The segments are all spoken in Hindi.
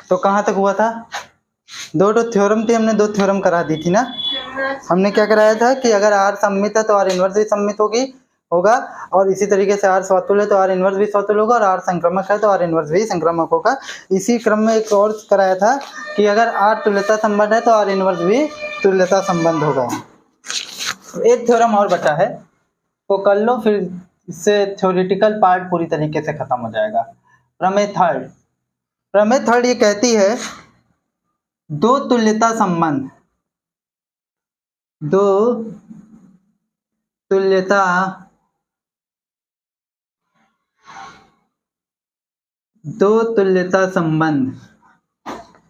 तो कहाँ तक हुआ था? दो थ्योरम थी, हमने 2 थ्योरम करा दी थी ना। हमने क्या कराया था कि अगर R सममित है तो R इनवर्स भी सममित होगा, और इसी तरीके से R स्वातुल्य है तो R इनवर्स भी स्वातुल्य होगा, और R संक्रामक है तो R इनवर्स भी संक्रामक होगा। इसी क्रम में एक और कराया था कि अगर R तुल्यता संबंध है तो R इनवर्स भी तुल्यता संबंध होगा। एक थ्योरम और बचा है, तो कर लो, फिर इससे थ्योरेटिकल पार्ट पूरी तरीके से खत्म हो जाएगा। प्रमेय थर्ड ये कहती है दो तुल्यता संबंध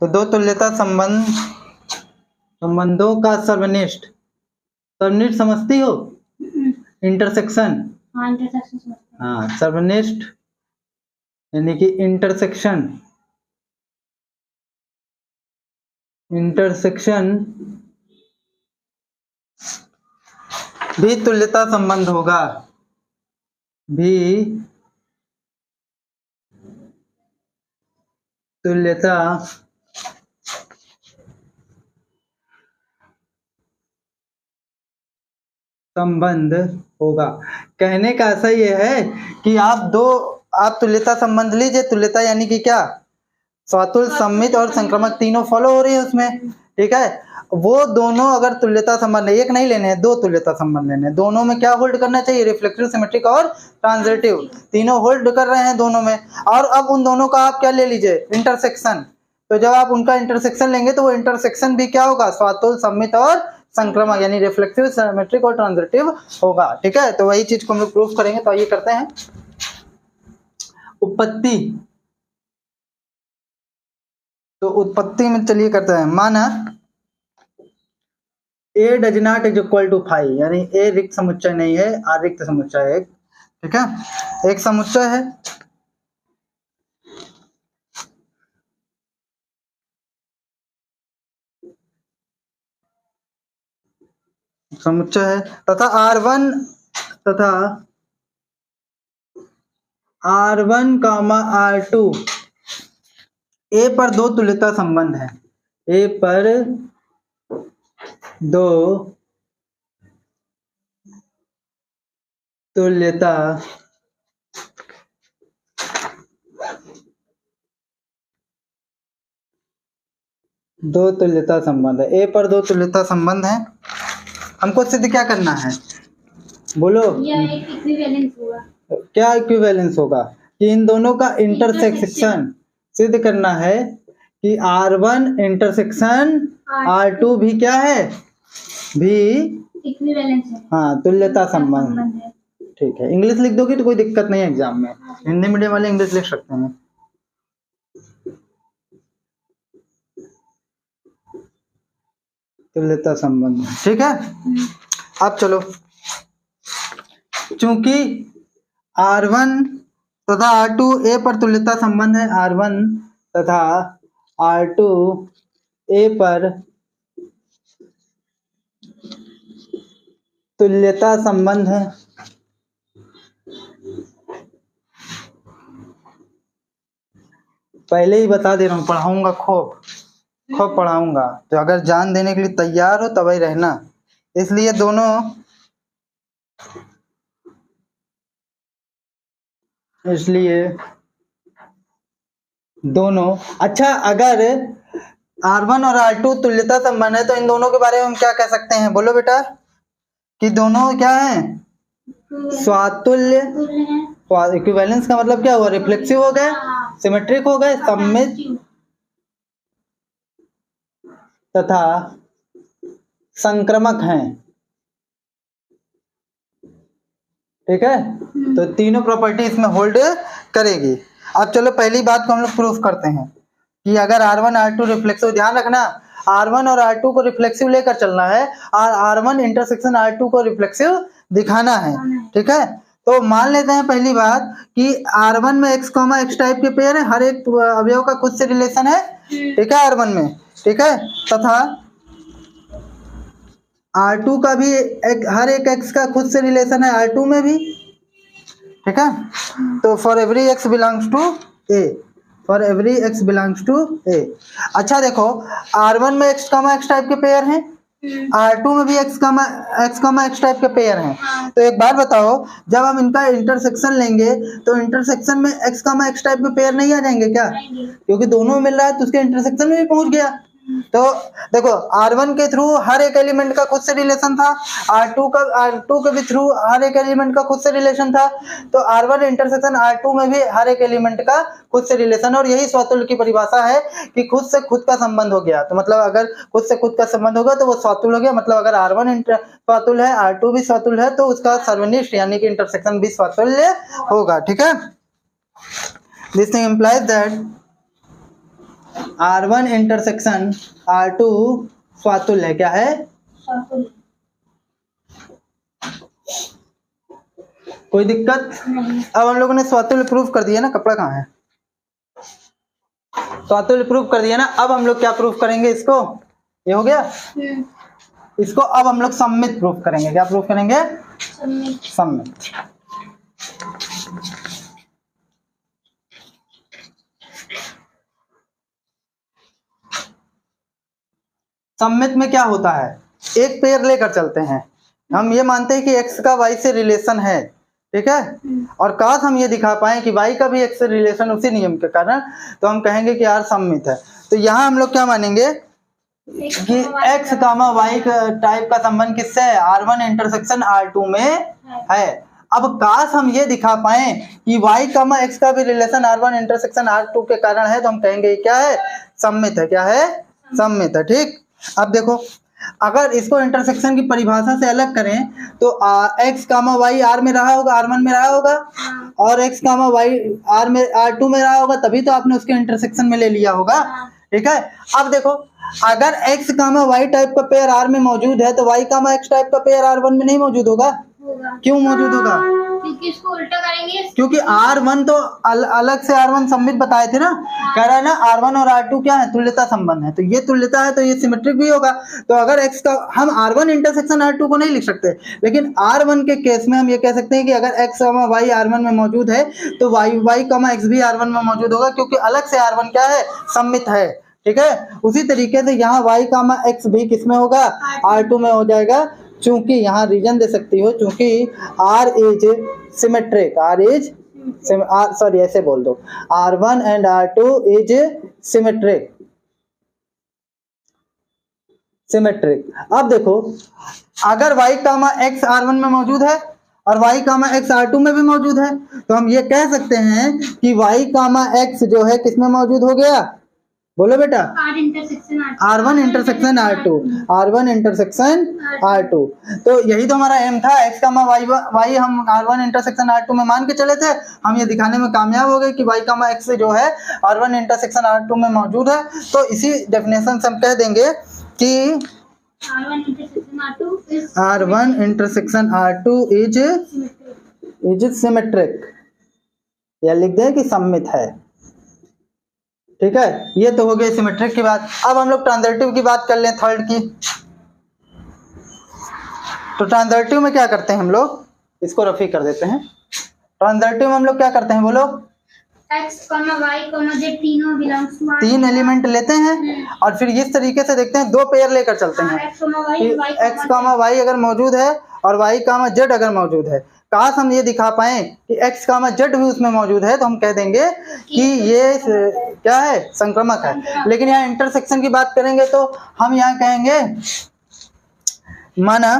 तो दो तुल्यता संबंधों का सर्वनिष्ठ समझती हो? इंटरसेक्शन, हाँ, सर्वनिष्ठ यानी कि इंटरसेक्शन भी तुल्यता संबंध होगा, संबंध होगा। कहने का ऐसा ये है कि आप तुल्यता संबंध लीजिए। तुल्यता यानी कि क्या? स्वातुल, सम्मित और संक्रामक तीनों फॉलो हो रही है उसमें, ठीक है। वो दोनों अगर तुल्यता संबंध, एक नहीं लेने हैं, 2 तुल्यता संबंध लेने हैं। दोनों में क्या होल्ड करना चाहिए? रिफ्लेक्टिव, सिमेट्रिक और ट्रांजिटिव, तीनों होल्ड कर रहे हैं दोनों में। और अब उन दोनों का आप क्या ले लीजिए? इंटरसेक्शन। तो जब आप उनका इंटरसेक्शन लेंगे तो वो इंटरसेक्शन भी क्या होगा? स्वातुल, सम्मित और संक्रामक, यानी रिफ्लेक्टिव, सिमेट्रिक और ट्रांजिटिव होगा, ठीक है। तो वही चीज को हम लोग प्रूफ करेंगे। तो ये करते हैं उत्पत्ति। तो उत्पत्ति में चलिए करते हैं। माना A does not is equal to 5, यानी A रिक्त समुच्चय नहीं है, R रिक्त समुच्चय है, ठीक है। एक समुच्चय है, तथा R1 कामा R2 A पर 2 तुल्यता संबंध है। A पर 2 तुल्यता संबंध है। A पर 2 तुल्यता संबंध है। हमको सिद्ध क्या करना है? बोलो। यह एक इक्विवेलेंस होगा। क्या इक्विवेलेंस होगा? कि इन दोनों का इंटरसेक्शन सिद्ध करना है कि R1 इंटरसेक्शन R2 भी क्या है? भी इक्विवेलेंस है। हाँ, तुल्यता संबंध है, ठीक है। इंग्लिश लिख दोगे तो कोई दिक्कत नहीं है एग्जाम में। हिंदी मीडियम वाले इंग्लिश लिख सकते हैं। तुल्यता संबंध, ठीक है। अब चलो, चूंकि R1 तथा R2 A पर तुल्यता संबंध है, R1 तथा R2 A पर तुल्यता संबंध है, पहले ही बता दे रहा हूँ, पढ़ाऊंगा खूब पढ़ाऊंगा। तो अगर जान देने के लिए तैयार हो तभी रहना। इसलिए दोनों अच्छा, अगर R1 और R2 तुल्यता संबंध है तो इन दोनों के बारे में हम क्या कह सकते हैं? बोलो बेटा। कि दोनों क्या हैं? स्वातुल्य। इक्विवेलेंस का मतलब क्या हुआ? रिफ्लेक्सिव हो गए, सिमेट्रिक हो गए, सम्मित तथा संक्रामक हैं, ठीक है। तो तीनों प्रॉपर्टी इसमें होल्ड करेगी। अब चलो पहली बात को हम लोग प्रूफ करते हैं कि अगर R1 R2 रिफ्लेक्सिव, ध्यान रखना R1 और R2 को रिफ्लेक्सिव लेकर चलना है और R1 इंटरसेक्शन R2 को रिफ्लेक्सिव दिखाना है, ठीक है। तो मान लेते हैं पहली बात कि R1 में x, x टाइप के पेयर है, हर एक अवयव का खुद से रिलेशन है, ठीक है, R1 में, ठीक है। तथा R2 का भी हर एक x का खुद से रिलेशन है R2 में भी, ठीक है। तो for every x belongs to A, for every x belongs to a। अच्छा देखो, R1 में x टाइप के पेयर हैं, R2 में भी x टाइप के पेयर हैं। तो एक बार बताओ, जब हम इनका इंटरसेक्शन लेंगे तो इंटरसेक्शन में x टाइप के पेयर नहीं आ जाएंगे क्या? क्योंकि दोनों में मिल रहा है तो उसके इंटरसेक्शन में भी पहुंच गया। तो देखो, R1 के थ्रू हर एक एलिमेंट का खुद से रिलेशन था, R2 के भी थ्रू हर एक एलिमेंट का खुद से रिलेशन था, तो R1 इंटरसेक्शन R2 में भी हर एक एलिमेंट का खुद से रिलेशन। और यही स्वतुल्य की परिभाषा है कि खुद से खुद का संबंध हो गया। तो मतलब अगर खुद से खुद का संबंध होगा तो वो स्वतुल्य हो गया। मतलब अगर R1 स्वतुल्य है, R2 भी स्वतुल्य है, तो उसका सर्वनिष्ठ यानी कि इंटरसेक्शन भी स्वतुल्य होगा। ठीक है, this thing implies that R1 intersection R2 स्वतुल्य है। क्या है? कोई दिक्कत? अब हम लोगों ने स्वतुल्य प्रूफ कर दिया ना। कपड़ा कहाँ है? स्वतुल्य प्रूफ कर दिया ना। अब हम लोग क्या प्रूफ करेंगे? इसको, ये हो गया। इसको अब हम लोग सम्मित प्रूफ करेंगे। क्या प्रूफ करेंगे? सम्मित। सम्मित में क्या होता है? एक पेयर लेकर चलते हैं, हम ये मानते हैं कि x का y से रिलेशन है, ठीक है, और काश हम ये दिखा पाए कि y का भी x से रिलेशन उसी नियम के कारण, तो हम कहेंगे कि यार सम्मित है। तो यहाँ हम लोग क्या मानेंगे कि x, y टाइप का संबंध किससे है? R1 इंटरसेक्शन R2 में है। अब काश हम ये दिखा पाए कि y, x का भी रिलेशन R1 इंटरसेक्शन R2 के कारण है, तो हम कहेंगे क्या है? सम्मित है। क्या है? सम्मित है। ठीक, अब देखो, अगर इसको इंटरसेक्शन की परिभाषा से अलग करें तो x, y R में रहा होगा, R1 में रहा होगा, और x, y R में R2 में रहा होगा, तभी तो आपने उसके इंटरसेक्शन में ले लिया होगा। ठीक है, अब देखो, अगर x, y टाइप का पेयर R में मौजूद है तो y, x टाइप का पेयर R1 में नहीं मौजूद होगा। क्यों मौजूद होगा? क्योंकि इसको उल्टा करेंगे। क्योंकि R1 तो अलग से R1 सम्मित बताए थे ना। कह रहा है ना R1 और R2 क्या है? तुल्यता संबंध है। तो ये तुल्यता है तो ये सिमेट्रिक भी होगा। तो अगर x का, हम R1 इंटरसेक्शन R2 को नहीं लिख सकते, लेकिन R1 के केस में हम ये कह सकते हैं कि अगर x, y R1 में मौजूद है तो y, x भी R1 में मौजूद होगा, क्योंकि अलग से R1 क्या है? सम्मित है। ठीक है, उसी तरीके से यहाँ y, x भी किसमें होगा? R2 में हो जाएगा। चूंकि यहाँ रीजन दे सकती हो, चूंकि R इज सिमेट्रिक, सॉरी ऐसे बोल दो, R1 and R2 is symmetric. अब देखो, अगर y, x R1 में मौजूद है और y, x R2 में भी मौजूद है, तो हम ये कह सकते हैं कि y, x जो है किसमें मौजूद हो गया? बोलो बेटा। R1 intersection R2। तो यही तो हमारा एम था। x, y हम R1 इंटरसेक्शन R2 में मान के चले थे। हम ये दिखाने में कामयाब हो गए कि y, x जो है R1 इंटरसेक्शन R2 में मौजूद है। तो इसी डेफिनेशन से हम कह देंगे कि R1 intersection R2 is symmetric, या लिख दें कि सम्मित है। ठीक है, ये तो हो गई सिमेट्रिक की बात। अब हम लोग ट्रांजिटिव की बात कर लें, थर्ड की। तो ट्रांजिटिव में क्या करते हैं हम लोग? इसको रफी कर देते हैं। ट्रांजिटिव में हम लोग क्या करते हैं? बोलो। x, y, z तीनों बिलोंग्स टू R। 3 एलिमेंट लेते हैं और फिर इस तरीके से देखते हैं, 2 पेयर लेकर चलते हैं। x, y अगर मौजूद है और y, z अगर मौजूद है, काश हम ये दिखा पाए कि x, z भी उसमें मौजूद है, तो हम कह देंगे कि ये क्या है? संक्रमक है। लेकिन यहाँ इंटरसेक्शन की बात करेंगे तो हम यहाँ कहेंगे, माना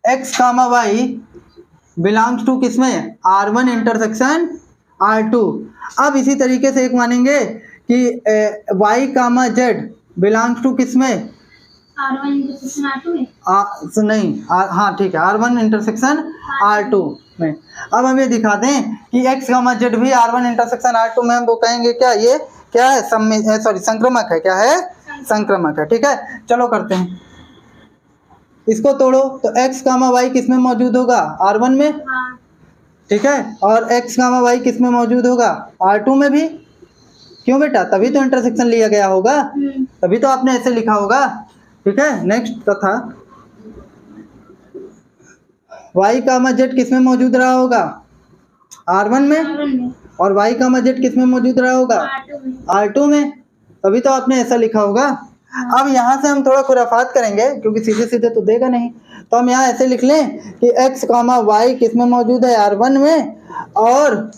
x, y बिलोंग्स टू किसमें? R1 intersection R2। अब इसी तरीके से एक मानेंगे कि y, z बिलोंग्स टू किसमें? R1 इंटरसेक्शन R2 में? नहीं, हाँ ठीक है, R1 इंटरसेक्शन R2 में। अब हम ये दिखा दें कि x, z भी R1 इंटरसेक्शन R2 में, हम वो कहेंगे क्या? ये क्या है? संक्रमक है। क्या है? संक्रमक है। ठीक है, चलो करते हैं, इसको तोड़ो। तो x, y किस में मौजूद होगा? R1 में। ठीक है, और x, y किस में मौजूद होगा? R2 में भी। क्यों बेटा? तभी तो इंटरसेक्शन लिया गया होगा, तभी तो आपने ऐसे लिखा होगा। ठीक है, नेक्स्ट तथा y, z किस में मौजूद रहा होगा? R1 में, R1 में, और y का Z किस में मौजूद रहा होगा? R2 में। R2 में। तभी तो आपने ऐसा लिखा होगा। अब यहाँ से हम थोड़ा खुराफात करेंगे क्योंकि सीधे सीधे तो देगा नहीं, तो हम यहाँ ऐसे लिख लें कि x, y किस में मौजूद है? R1 में, और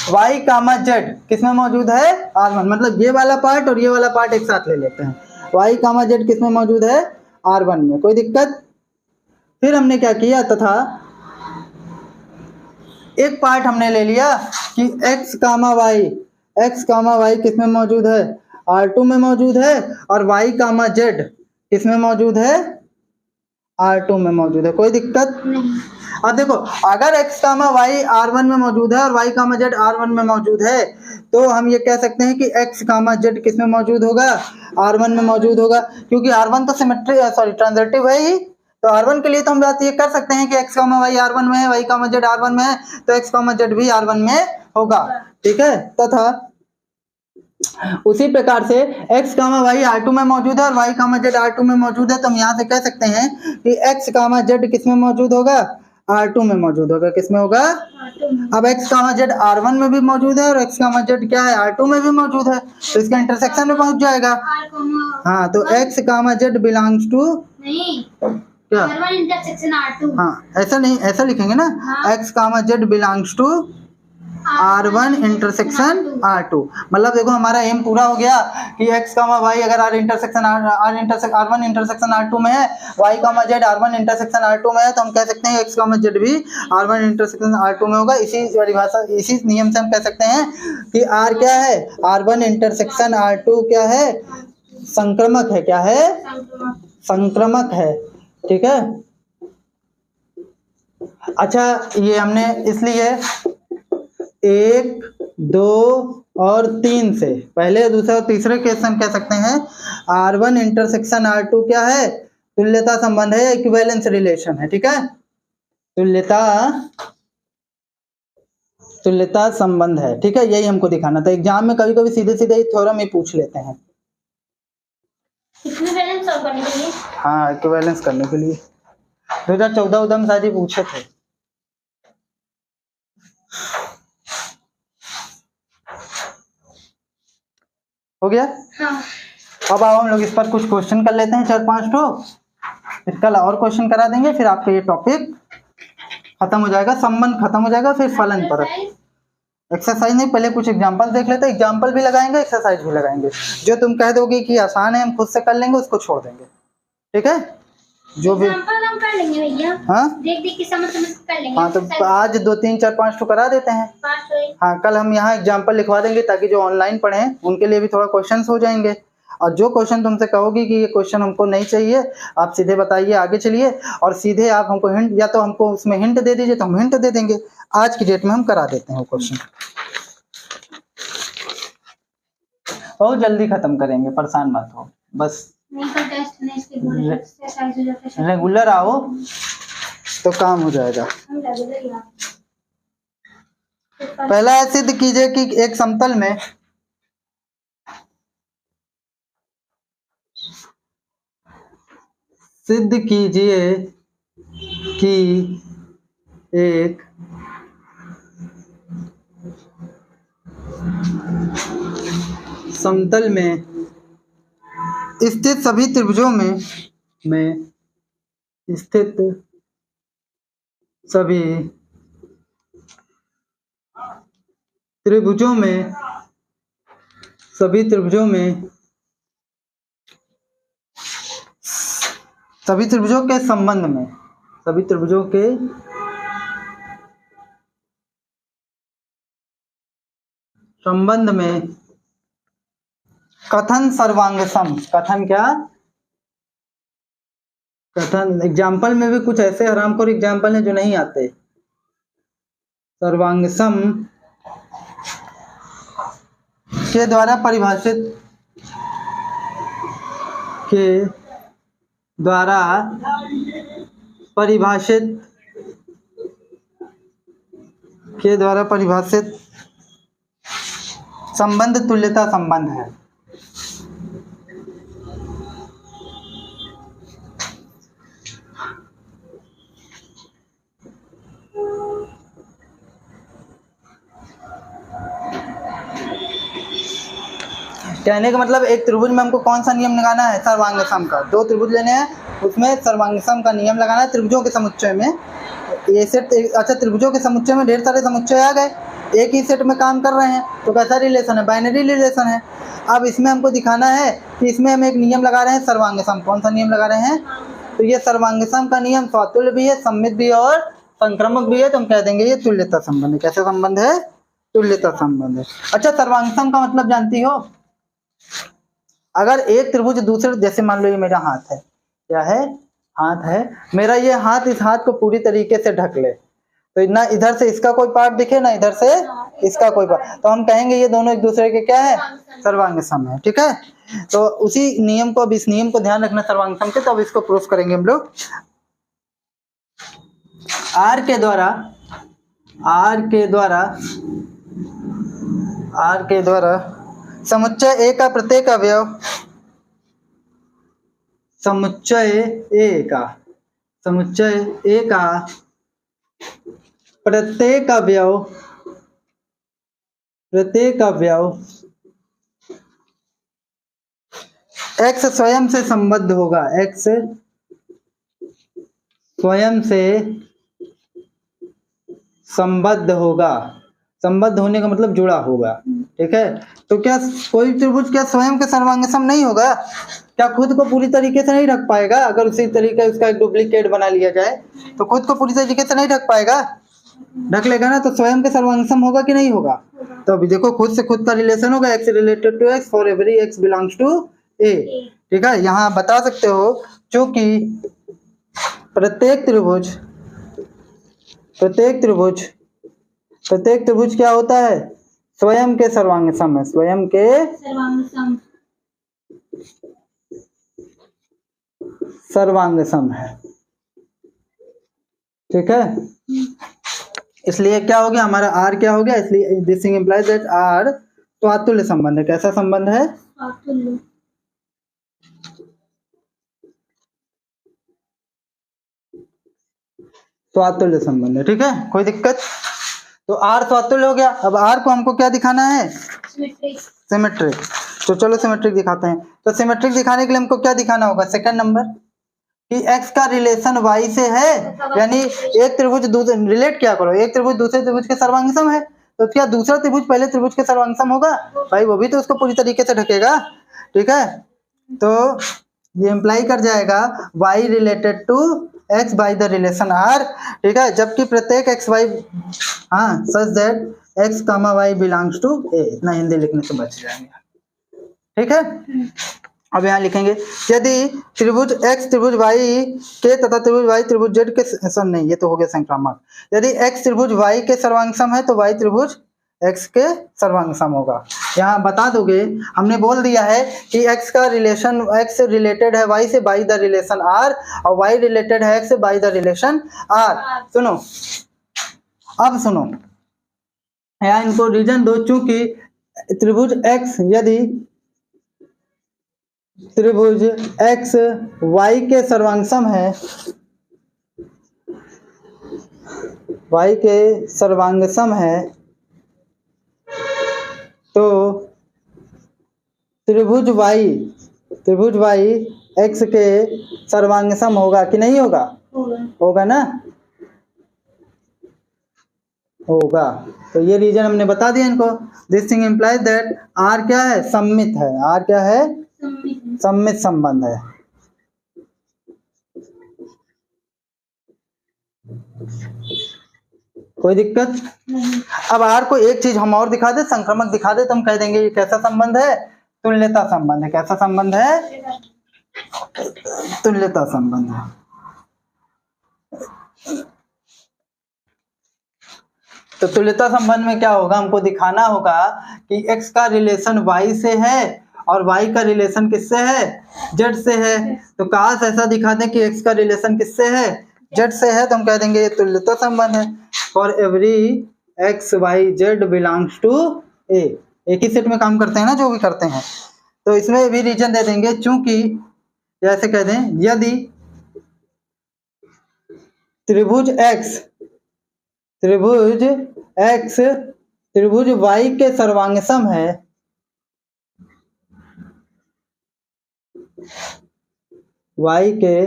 y, z किस में मौजूद है? R1। मतलब ये वाला पार्ट और ये वाला पार्ट एक साथ ले लेते हैं। y, z किस में मौजूद है? R1 में। कोई दिक्कत? फिर हमने क्या किया, तथा एक पार्ट हमने ले लिया कि x, y किस में मौजूद है? R2 में मौजूद है, और y, z किस में मौजूद है? R2 में मौजूद है। कोई दिक्कत? नहीं। अब देखो, अगर x, y R1 में मौजूद है और y, z R1 में मौजूद है, तो हम ये कह सकते हैं कि x, z किस में मौजूद होगा? R1 में मौजूद होगा, क्योंकि R1 तो ट्रांजिटिव है ही। तो R1 के लिए तो हम बात ये कर सकते हैं कि x, y R1 में है, y, z R1 में है, तो x, z भी R1 में होगा। ठीक है। तथा उसी प्रकार से x, y R2 में मौजूद है और y, z R2 में मौजूद है, तो हम यहाँ से कह सकते हैं कि x, z किस में मौजूद होगा? R2 में मौजूद होगा। किस में होगा? R2 में। अब x, z R1 में भी मौजूद है और x, z क्या है? R2 में भी मौजूद है, तो इसका इंटरसेक्शन में पहुंच जाएगा। हाँ, तो x, z बिलोंग्स टू, नहीं, क्या? R1 intersection R2। हाँ, ऐसा नहीं, ऐसा लिखेंगे ना, हाँ। x, z belongs to R1 intersection R2। मतलब देखो, हमारा एम पूरा हो गया कि x, y अगर R1 इंटरसेक्शन R2 में है, y, z R1 intersection R2 में है, तो हम कह सकते हैं x, z भी R1 इंटरसेक्शन R2 में होगा। इसी परिभाषा, इसी नियम से हम कह सकते हैं कि R क्या है? R1 इंटरसेक्शन R2 क्या है? संक्रमक है। क्या है? संक्रमक है। ठीक है। अच्छा, ये हमने इसलिए 1, 2 और 3 से पहले, दूसरे और तीसरे केस हम कह सकते हैं R1 इंटरसेक्शन R2 क्या है? तुल्यता संबंध है, इक्विवेलेंस रिलेशन है। ठीक है। तुल्यता संबंध है। ठीक है, यही हमको दिखाना था। एग्जाम में कभी कभी सीधे सीधे थ्योरम ही पूछ लेते हैं। इक्विवेलेंस सॉल्व करने के लिए। हाँ, इक्विवेलेंस करने के लिए 2014 में शायद ही पूछे थे। हो गया। हाँ। अब आओ हम लोग इस पर कुछ क्वेश्चन कर लेते हैं, 4-5 तो फिर कल और क्वेश्चन करा देंगे, फिर आपका ये टॉपिक खत्म हो जाएगा, संबंध खत्म हो जाएगा। फिर फलन पर एक्सरसाइज नहीं, पहले कुछ एग्जांपल देख लेते हैं। एग्जांपल भी लगाएंगे, एक्सरसाइज भी लगाएंगे। जो तुम कह दोगे कि आसान है, हम खुद से कर लेंगे, उसको छोड़ देंगे। ठीक है। जो भी एग्जांपल हम कर लेंगे भैया। हाँ, देख देख के समझ समझ कर लेंगे। हाँ, तो आज 2, 3, 4, 5 तो करा देते हैं। हाँ, कल हम यहाँ एग्जांपल लिखवा देंगे ताकि जो ऑनलाइन पढ़े उनके लिए भी थोड़ा क्वेश्चंस हो जाएंगे। और जो क्वेश्चन तुमसे कहोगे कि ये क्वेश्चन हमको नहीं चाहिए, आप सीधे बताइए, आगे चलिए, और सीधे आप हमको हिंट, या तो हमको उसमें हिंट दे दीजिए तो हम हिंट दे देंगे। आज की डेट में हम करा देते हैं वो क्वेश्चन। बहुत जल्दी खत्म करेंगे, परेशान मत हो, बस रेगुलर आओ तो काम हो जाएगा। पहला है, सिद्ध कीजिए कि एक समतल में सिद्ध कीजिए कि एक समतल में स्थित सभी त्रिभुजों में स्थित सभी त्रिभुजों में सभी त्रिभुजों के संबंध में सभी त्रिभुजों के संबंध में कथन सर्वांग सम। कथन क्या? कथन। एग्जाम्पल में भी कुछ ऐसे हरामखोर एग्जाम्पल हैं जो नहीं आते। सर्वांग सम के द्वारा परिभाषित संबंध तुल्यता संबंध है। कहने का मतलब एक त्रिभुज में हमको कौन सा नियम लगाना है, सर्वांग सम का। दो त्रिभुज लेने हैं, उसमें सर्वांग सम का नियम लगाना है त्रिभुजों के समुच्चय में। ये सेट, अच्छा त्रिभुजों के समुच्चय में ढेर सारे समुच्चय आ गए, एक ही सेट में काम कर रहे हैं, तो कैसा रिलेशन है, बाइनरी रिलेशन है। अब इसमें हमको दिखाना है कि इसमें हम एक नियम लगा रहे हैं सर्वांग सम। कौन सा नियम लगा रहे हैं, तो ये सर्वांग सम का नियम स्वातुल्य भी है, सममित भी है और संक्रामक भी है, तो हम कह देंगे ये तुल्यता संबंध है। कैसे संबंध है, तुल्यता संबंध है। अच्छा सर्वांग सम का मतलब जानती हो, अगर एक त्रिभुज दूसरे, जैसे मान लो ये मेरा हाथ है, क्या है, हाथ है मेरा, ये हाथ इस हाथ को पूरी तरीके से ढक ले, तो ना इधर से इसका कोई पार्ट दिखे ना इधर से इसका कोई पार्ट, तो हम कहेंगे ये दोनों एक दूसरे के क्या है, सर्वांग सम है। ठीक है, तो उसी नियम को, अब इस नियम को ध्यान रखना सर्वांग सम के, तो अब इसको प्रूफ करेंगे हम लोग। आर के द्वारा समुच्चय ए का प्रत्येक अवयव, समुच्चय ए का प्रत्येक अवयव x स्वयं से संबद्ध होगा, x स्वयं से संबद्ध होने का मतलब जुड़ा होगा। ठीक है, तो क्या कोई त्रिभुज क्या स्वयं के सर्वांग सम नहीं होगा, क्या खुद को पूरी तरीके से नहीं ढक पाएगा, अगर उसी तरीके उसका एक डुप्लीकेट बना लिया जाए तो खुद को पूरी तरीके से नहीं ढक पाएगा, ढक लेगा ना, तो स्वयं के सर्वांग सम होगा कि नहीं होगा। तो अभी देखो खुद से खुद का रिलेशन होगा, x related to x for every x belongs to a। ठीक है, यहाँ बता सकते हो क्योंकि प्रत्येक त्रिभुज क्या होता है, स्वयं के सर्वांग सम है, स्वयं के सर्वांग सम है। ठीक है, इसलिए क्या हो गया हमारा r क्या हो गया, इसलिए this thing implies that r स्वातुल्य संबंध है। कैसा संबंध है, स्वातुल्य संबंध है। ठीक है, कोई दिक्कत, तो r स्वातुल्य हो गया। अब r को हमको क्या दिखाना है, सिमेट्रिक। तो चलो सिमेट्रिक दिखाते हैं। तो सिमेट्रिक दिखाने के लिए हमको क्या दिखाना होगा, सेकंड नंबर कि x का रिलेशन y से है, यानी एक त्रिभुज रिलेट क्या करो, एक त्रिभुज दूसरे त्रिभुज के सर्वांग सम है, तो क्या दूसरा त्रिभुज पहले त्रिभुज के सर्वांग सम होगा भाई, वो भी तो उसको पूरी तरीके से ढकेगा। ठीक है, तो ये इम्प्लाई कर जाएगा y related to x by the relation r। ठीक है, जबकि प्रत्येक x y such that x comma y belongs to a, इतना हिंदी लिखने से बच जाएंगे। ठीक है, अब यहाँ लिखेंगे यदि त्रिभुज x त्रिभुज y के तथा त्रिभुज y त्रिभुज z के नहीं, ये तो हो गया संक्रामक। यदि x त्रिभुज y के सर्वांग सम है तो y त्रिभुज x के सर्वांग सम होगा। यहाँ बता दोगे, हमने बोल दिया है कि x का रिलेशन, x रिलेटेड है y से बाय द रिलेशन r, और y रिलेटेड है x से बाय द रिलेशन r। सुनो, अब सुनो, यहाँ इनको रीजन दो, चूंकि त्रिभुज x, यदि त्रिभुज x y के सर्वांग सम है, y के सर्वांग सम है, तो त्रिभुज y x के सर्वांग सम होगा कि नहीं होगा, होगा ना, होगा। तो ये रीजन हमने बता दिया इनको। This thing implies that r क्या है, सम्मित है, r क्या है, सम्मित संबंध है। कोई दिक्कत नहीं। अब r को एक चीज हम और दिखा दे, संक्रामक दिखा दे, तो हम कह देंगे ये कैसा संबंध है, तुल्यता संबंध है। कैसा संबंध है, तुल्यता संबंध है। तो तुल्यता संबंध में क्या होगा, हमको दिखाना होगा कि x का रिलेशन y से है और y का रिलेशन किससे है, z से है। तो काश ऐसा दिखा दें कि x का रिलेशन किससे है, z से है, तो हम कह देंगे ये तुल्यता संबंध है। For every x y z belongs to a, एक ही सेट में काम करते हैं ना जो भी करते हैं, तो इसमें भी रीजन दे देंगे, चूंकि जैसे कह दें यदि त्रिभुज x त्रिभुज y के सर्वांग सम है, y के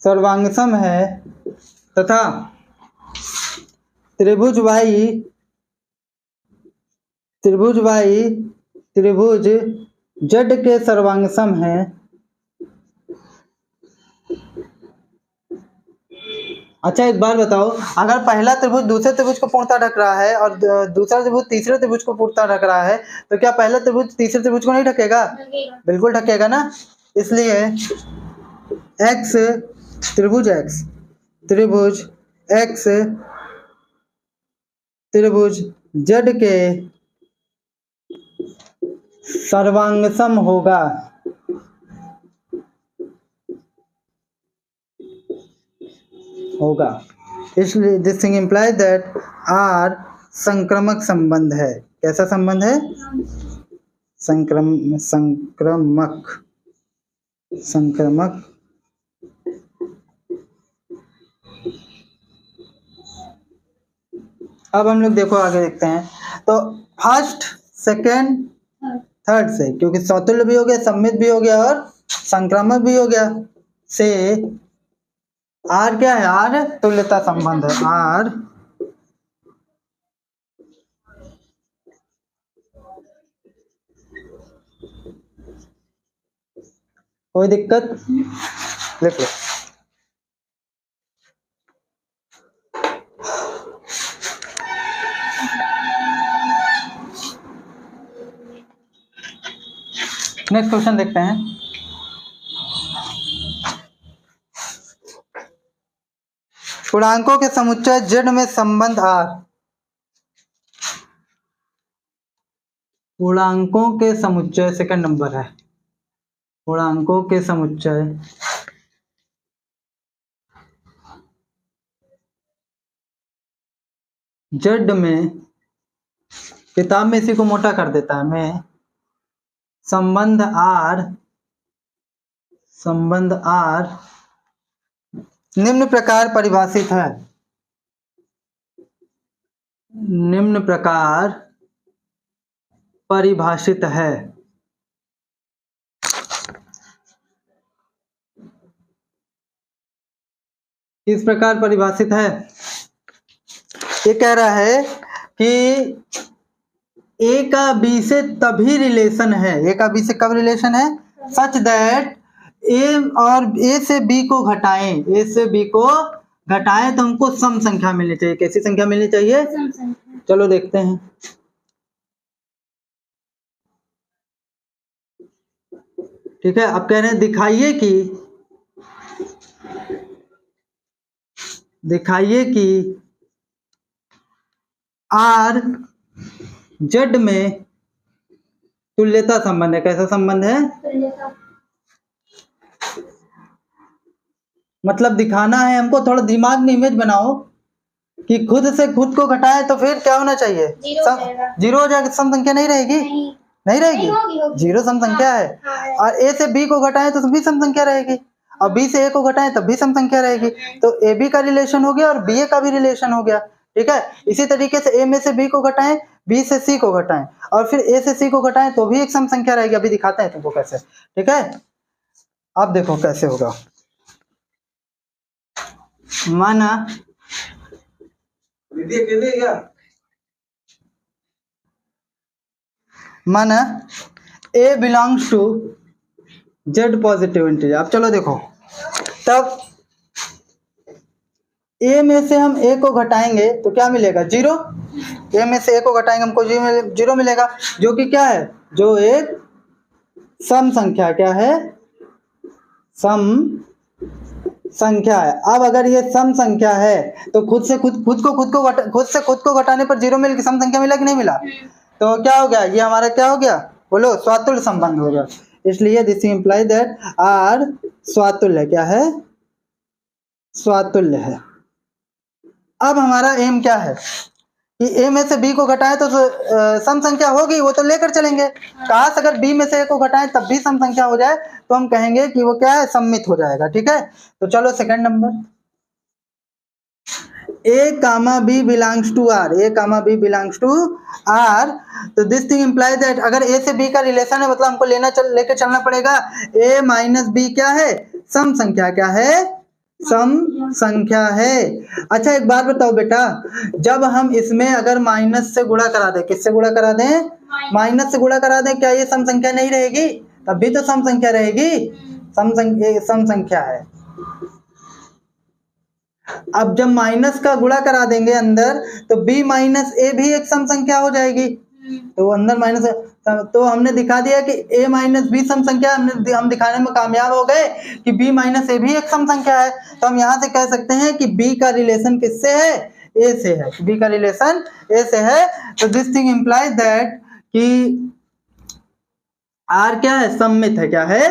सर्वांगसम है तथा त्रिभुज y त्रिभुज z के सर्वांगसम है। अच्छा एक बार बताओ, अगर पहला त्रिभुज दूसरे त्रिभुज को पूर्णतः ढक रहा है और दूसरा त्रिभुज तीसरे त्रिभुज को पूर्णतः ढक रहा है, तो क्या पहला त्रिभुज तीसरे त्रिभुज को नहीं ढकेगा? लगेगा। बिल्कुल ढकेगा ना। इसलिए x त्रिभुज z के सर्वांगसम होगा। इसलिए this thing implies that R संक्रमक संबंध है। कैसा संबंध है? संक्रमक। अब हम लोग देखो आगे देखते हैं। तो फर्स्ट, सेकेंड, थर्ड से, क्योंकि सौतुल्य भी हो गया, सम्मित भी हो गया और संक्रामक भी हो गया, से R क्या है? R तुल्यता संबंध है। R कोई दिक्कत? लिख लो। नेक्स्ट क्वेश्चन देखते हैं। पूर्णांकों के समुच्चय Z में संबंध R। पूर्णांकों के समुच्चय सेकंड नंबर है। पूर्णांकों के समुच्चय Z में, किताब में इसी को मोटा कर देता है मैं, संबंध R निम्न प्रकार परिभाषित है। निम्न प्रकार परिभाषित है। किस प्रकार परिभाषित है? ये कह रहा है कि A का B से तभी रिलेशन है। A का B से कब रिलेशन है? सच दैट A और A से B को घटाएं, A से B को घटाएं तो हमको सम संख्या मिलनी चाहिए। कैसी संख्या मिलनी चाहिए? सम संख्या। चलो चलो देखते हैं। ठीक है, अब कह रहे हैं दिखाइए कि R Z में तुल्यता संबंध है। कैसा संबंध है? तुल्यता। मतलब दिखाना है हमको, थोड़ा दिमाग में इमेज बनाओ कि खुद से खुद को घटाए तो फिर क्या होना चाहिए? जीरो हो जाएगा। जीरो हो जाएगा। सम संख्या नहीं रहेगी? नहीं रहेगी। होगी। जीरो सम संख्या है। हाँ। और A से B को घटाएं तो भी सम संख्या रहेगी, और B से A को घटाएं तब भी सम संख्या रहेगी। तो AB का रिलेशन हो गया और BA का भी रिलेशन हो गया। ठीक है, इसी तरीके से A में से B को घटाएं, B से C को घटाएं और फिर A से C को घटाएं तो भी एक सम संख्या रहेगी। अभी दिखाते हैं तुमको कैसे। ठीक है, अब देखो कैसे होगा। माना A belongs to Z positive integer. अब चलो देखो, तब A में से हम A को घटाएंगे तो क्या मिलेगा? जीरो। A में से A को घटाएंगे हमको जीरो मिलेगा, जो कि क्या है? जो एक सम संख्या। क्या है? सम संख्या है। अब अगर ये सम संख्या है तो खुद से खुद को घटाने पर जीरो मिल के सम संख्या मिला कि नहीं मिला? तो क्या हो गया? ये हमारा क्या हो गया? बोलो, स्वातुल्य संबंध हो गया। इसलिए दिस इंप्लाई दैट R स्वातुल्य। क्या है? स्वातुल्य है। अब हमारा एम क्या है कि A में से B को घटाएं तो सम संख्या होगी, वो तो लेकर चलेंगे। काश अगर B में से A को घटाएं तब भी सम संख्या हो जाए तो हम कहेंगे कि वो क्या है? सम्मित हो जाएगा। ठीक है, तो चलो second number. A comma B belongs to R, A comma B belongs to R, तो दिस थिंग इम्प्लाई दैट अगर ए से बी का रिलेशन है मतलब हमको लेके चलना पड़ेगा ए माइनस बी क्या है, सम संख्या, क्या है, सम संख्या है। अच्छा एक बात बताओ बेटा, जब हम इसमें अगर माइनस से गुणा करा दें, किससे गुणा करा दें, माइनस से गुणा करा दें, क्या ये सम संख्या नहीं रहेगी, तब भी तो सम संख्या रहेगी, सम संख्या है। अब जब माइनस का गुणा करा देंगे अंदर तो b माइनस ए भी एक सम संख्या हो जाएगी, तो अंदर माइनस, तो हमने दिखा दिया कि a माइनस बी सम संख्या, हम दिखाने में कामयाब हो गए कि b माइनस ए भी एक सम संख्या है। तो हम यहाँ से कह सकते हैं कि b का रिलेशन किससे है, a से है, b का रिलेशन a से है। तो दिस थिंग इम्प्लाइज दैट कि r क्या है, सममित है, क्या है,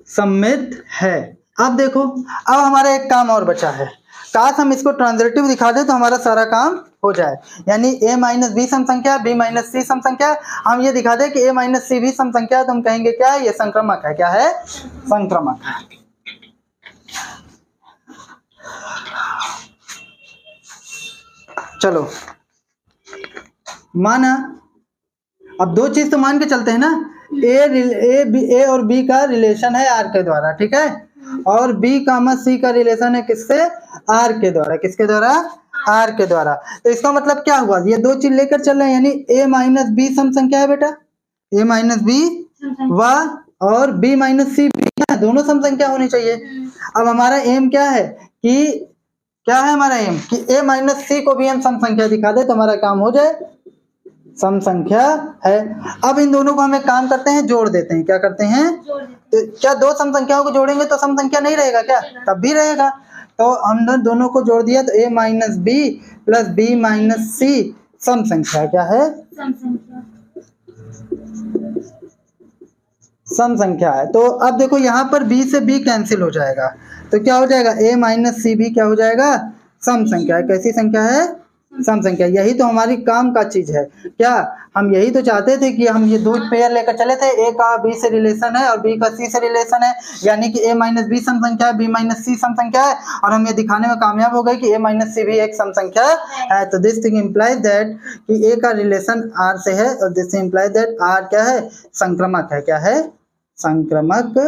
सममित है। अब देखो, अब हमारा एक काम और बचा है, काश हम इसको ट्रांजिटिव दिखा दें तो हमारा सारा काम हो जाए, यानी a माइनस बी सम संख्या, b माइनस सी सम संख्या, हम ये दिखा दें कि a माइनस सी भी सम संख्या है, तो हम कहेंगे क्या है, ये संक्रमक है, क्या है, संक्रमक है। चलो माना, अब दो चीज तो मान के चलते हैं ना, ए और बी का रिलेशन है आर के द्वारा, ठीक है, और बी कामा सी का रिलेशन है किससे, आर के द्वारा, किसके द्वारा, आर के द्वारा। तो इसका मतलब क्या हुआ, ये दो चीज लेकर चल रहे हैं, यानी ए माइनस बी सम संख्या है बेटा, ए माइनस बी व और बी माइनस सी दोनों सम संख्या होनी चाहिए। अब हमारा एम क्या है कि, क्या है हमारा एम कि ए माइनस सी को भी हम सम संख्या दिखा दे तो हमारा काम हो जाए, सम संख्या है। अब इन दोनों को हम एक काम करते हैं, जोड़ देते हैं, क्या करते हैं, तो क्या दो सम संख्याओं को जोड़ेंगे तो सम संख्या नहीं रहेगा क्या, तब भी रहेगा। तो हमने दोनों को जोड़ दिया तो a minus B plus B minus C सम संख्या, क्या है, सम संख्या है। तो अब देखो यहाँ पर b से b कैंसिल हो जाएगा, तो क्या हो जाएगा, a माइनस सी भी क्या हो जाएगा, सम संख्या है। कैसी संख्या है, सम संख्या। यही तो हमारी काम का चीज है, क्या हम यही तो चाहते थे कि हम ये दो पेयर लेकर चले थे, ए का बी से रिलेशन है और बी का सी से रिलेशन है, यानी कि ए माइनस बी सम संख्या है, बी माइनस सी सम संख्या है, और हम ये दिखाने में कामयाब हो गए कि ए माइनस सी भी एक सम संख्या है। तो दिस थिंग इम्प्लाइज दैट कि ए का रिलेशन आर से है, और this thing implies that R क्या है, संक्रमक है, क्या है, संक्रमक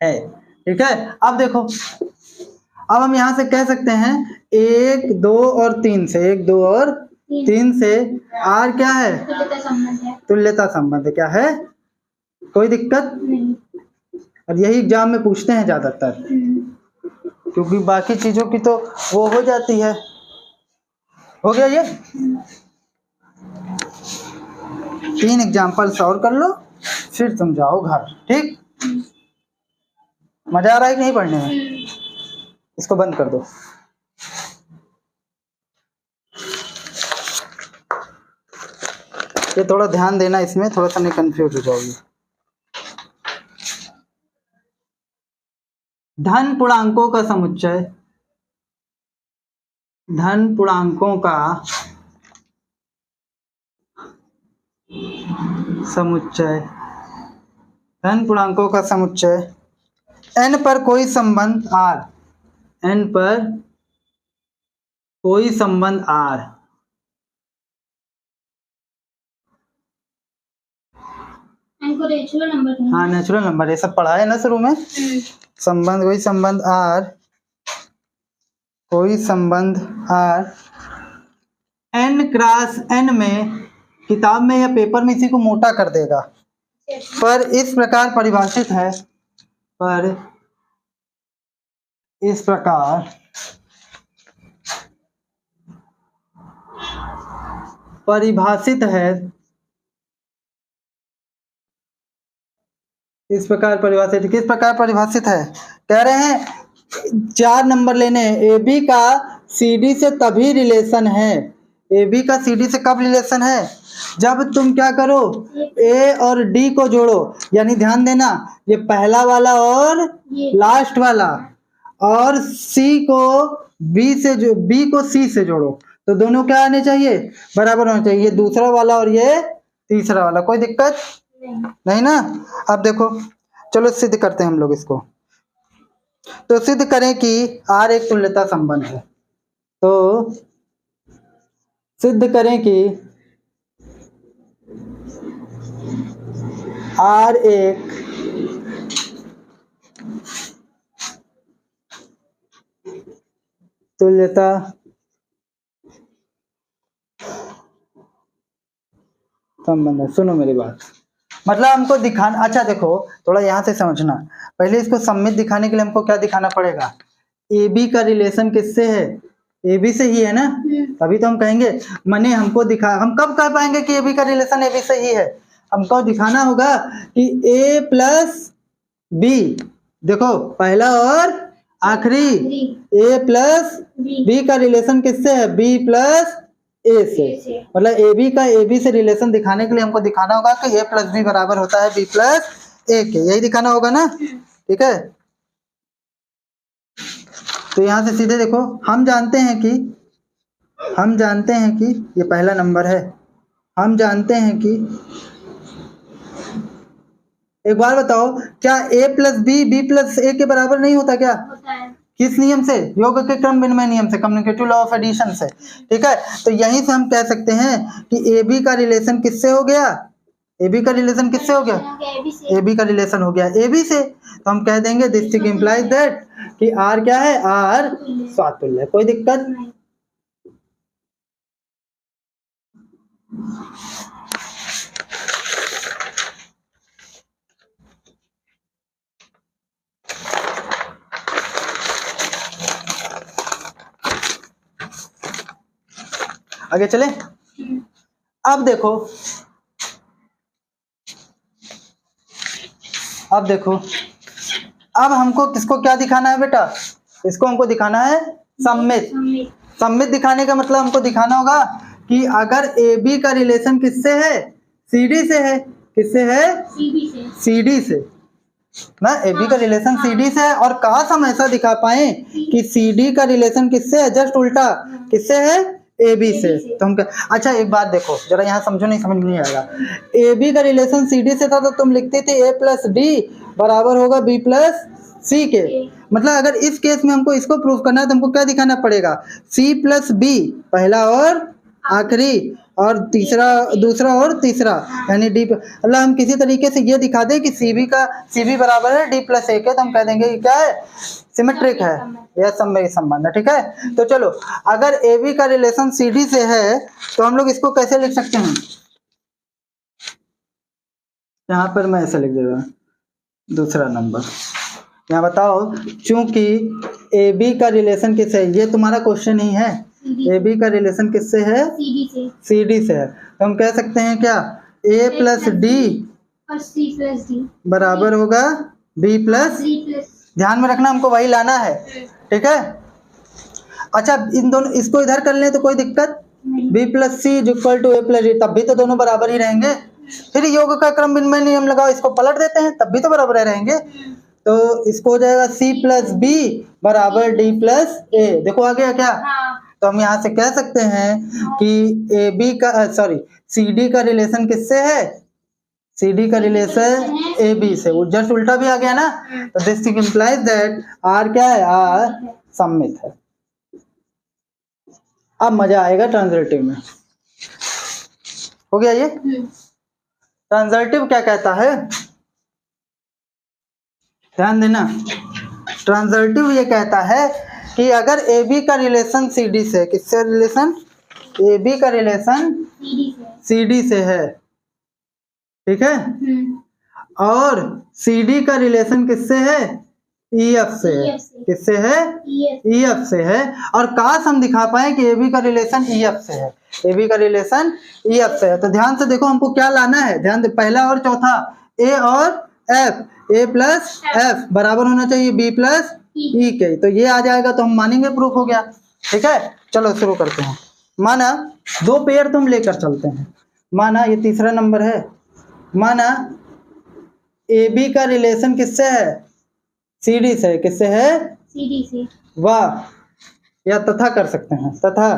है, ठीक है। अब देखो, अब हम यहाँ से कह सकते हैं 1, 2 और 3 से, 1, 2 और 3 से आर क्या है, तुल्यता संबंध है, क्या है, कोई दिक्कत नहीं। और यही एग्जाम में पूछते हैं ज्यादातर, क्योंकि बाकी चीजों की तो वो हो जाती है। हो गया ये 3 एग्जाम्पल सॉल्व कर लो, फिर तुम जाओ घर, ठीक। मजा आ रहा है कि नहीं पढ़ने में, इसको बंद कर दो। ये थोड़ा ध्यान देना, इसमें थोड़ा सा नहीं कंफ्यूज हो जाओगी। धन पूर्णांकों का समुच्चय, धन पूर्णांकों का समुच्चय, धन पूर्णांकों का समुच्चय n पर कोई संबंध r, n पर कोई संबंध r, इनको नेचुरल नंबर, हाँ नेचुरल नंबर, ये सब पढ़ा है ना शुरू में। संबंध, कोई संबंध r, कोई संबंध r n क्रॉस n में, किताब में या पेपर में इसी को मोटा कर देगा, पर इस प्रकार परिभाषित है, पर इस प्रकार परिभाषित है, इस प्रकार परिभाषित, किस प्रकार परिभाषित है, कह रहे हैं 4 नंबर लेने हैं। ए बी का सी डी से तभी रिलेशन है, ए बी का सी डी से कब रिलेशन है, जब तुम क्या करो, ए और डी को जोड़ो, यानी ध्यान देना ये पहला वाला और लास्ट वाला, और सी को बी से जो, बी को सी से जोड़ो, तो दोनों क्या आने चाहिए, बराबर होना चाहिए, ये दूसरा वाला और ये तीसरा वाला। कोई दिक्कत नहीं ना। अब देखो, चलो सिद्ध करते हैं हम लोग इसको। तो सिद्ध करें कि R एक तुल्यता संबंध है। तो सिद्ध करें कि R एक तुल्यता संबंध है। सुनो मेरी बात, मतलब हमको दिखाना, अच्छा देखो थोड़ा यहाँ से समझना, पहले इसको सममित दिखाने के लिए हमको क्या दिखाना पड़ेगा, ए बी का रिलेशन किससे है, ए बी से ही है ना, तभी तो हम कहेंगे, माने हमको दिखा, हम कब कह पाएंगे कि ए बी का रिलेशन ए बी से ही है, हमको दिखाना होगा कि ए प्लस बी, देखो पहला और आखिरी, ए प्लस बी का रिलेशन किससे है, बी प्लस ए से, मतलब ए बी का ए बी से रिलेशन दिखाने के लिए हमको दिखाना होगा कि ए प्लस बी बराबर होता है बी प्लस ए के, यही दिखाना होगा ना, ठीक है। तो यहाँ से सीधे देखो, हम जानते हैं कि ये पहला नंबर है, हम जानते हैं कि, एक बार बताओ क्या ए प्लस बी बी प्लस ए के बराबर नहीं होता क्या, होता है। किस नियम से, योग के क्रम विनिमय नियम से, कम्युनिकेटिव लॉ ऑफ एडिशन से, ठीक है। तो यहीं से हम कह सकते हैं कि ए बी का रिलेशन किससे हो गया, ए बी का रिलेशन किससे हो गया, ए बी का रिलेशन हो गया ए बी से, तो हम कह देंगे दिस थिंग इंप्लाइज दैट कि आर क्या है, आर स्वातुल्य है, कोई दिक्कत। आगे चले, अब देखो, अब हमको किसको क्या दिखाना है बेटा, इसको हमको दिखाना है सममित। सममित दिखाने का मतलब हमको दिखाना होगा कि अगर ए बी का रिलेशन किससे है, सी डी से है, किससे है, सी डी से ना, ए बी का रिलेशन सी डी से है, और काश हम ऐसा दिखा पाए कि सी डी का रिलेशन किससे है, जस्ट उल्टा, किससे है, ए बी से, तो हम अच्छा एक बात देखो जरा यहाँ समझो, नहीं समझ नहीं आएगा, ए बी का रिलेशन सी डी से था तो तुम लिखते थे ए प्लस डी बराबर होगा बी प्लस सी के, मतलब अगर इस केस में हमको इसको प्रूव करना है तो हमको क्या दिखाना पड़ेगा, सी प्लस बी पहला और आखिरी, और तीसरा दूसरा और तीसरा, यानी डी, मतलब हम किसी तरीके से ये दिखा दें कि सी बी बराबर है डी प्लस ए के, तो हम कह देंगे कि क्या है, सिमेट्रिक है, यह सममित संबंध है, ठीक है। तो चलो अगर ए बी का रिलेशन सी डी से है तो हम लोग इसको कैसे लिख सकते हैं, यहाँ पर मैं ऐसे लिख देगा दूसरा नंबर, यहाँ बताओ, चूंकि ए बी का रिलेशन किससे है, ये तुम्हारा क्वेश्चन ही है, ए बी का रिलेशन किससे है, सी डी से है, तो हम कह सकते हैं क्या, ए प्लस डी और सी प्लस डी बराबर होगा बी प्लस, ध्यान में रखना हमको वही लाना है, ठीक है। अच्छा इन दोनों, इसको इधर कर लें तो कोई दिक्कत, B plus C is equal to A plus D, तब भी तो दोनों बराबर ही रहेंगे, फिर योग का क्रम विनिमय नियम लगाओ, इसको पलट देते हैं तब भी तो बराबर रहेंगे, तो इसको हो जाएगा सी प्लस बी बराबर डी प्लस ए, देखो आ गया क्या, तो हम यहाँ से कह सकते हैं कि ए बी का सॉरी सी डी का रिलेशन किससे है, सी डी का रिलेशन ए बी से, वो जस्ट उल्टा भी आ गया ना, तो this thing implies that R क्या है, आर सममित है। अब मजा आएगा ट्रांजिटिव में, हो गया ये। ट्रांजिटिव क्या कहता है, ध्यान देना, ट्रांजिटिव ये कहता है कि अगर ए बी का रिलेशन सी डी से, किससे रिलेशन, ए बी का रिलेशन सी डी से है, ठीक है, और सी डी का रिलेशन किससे है, ई एफ से है, किससे है, ई एफ से है, और काश हम दिखा पाए कि ए बी का रिलेशन ई एफ से है, ए बी का रिलेशन ई एफ से है, तो ध्यान से देखो हमको क्या लाना है, ध्यान दे, पहला और चौथा ए और एफ, ए प्लस एफ बराबर होना चाहिए बी प्लस ई के, तो ये आ जाएगा तो हम मानेंगे प्रूफ हो गया, ठीक है। चलो शुरू करते हैं, माना दो पेयर तुम लेकर चलते हैं, माना ये तीसरा नंबर है, माना ए बी का रिलेशन किससे है, सी डी से, किससे है, सी डी से, वाह, या तथा कर सकते हैं, तथा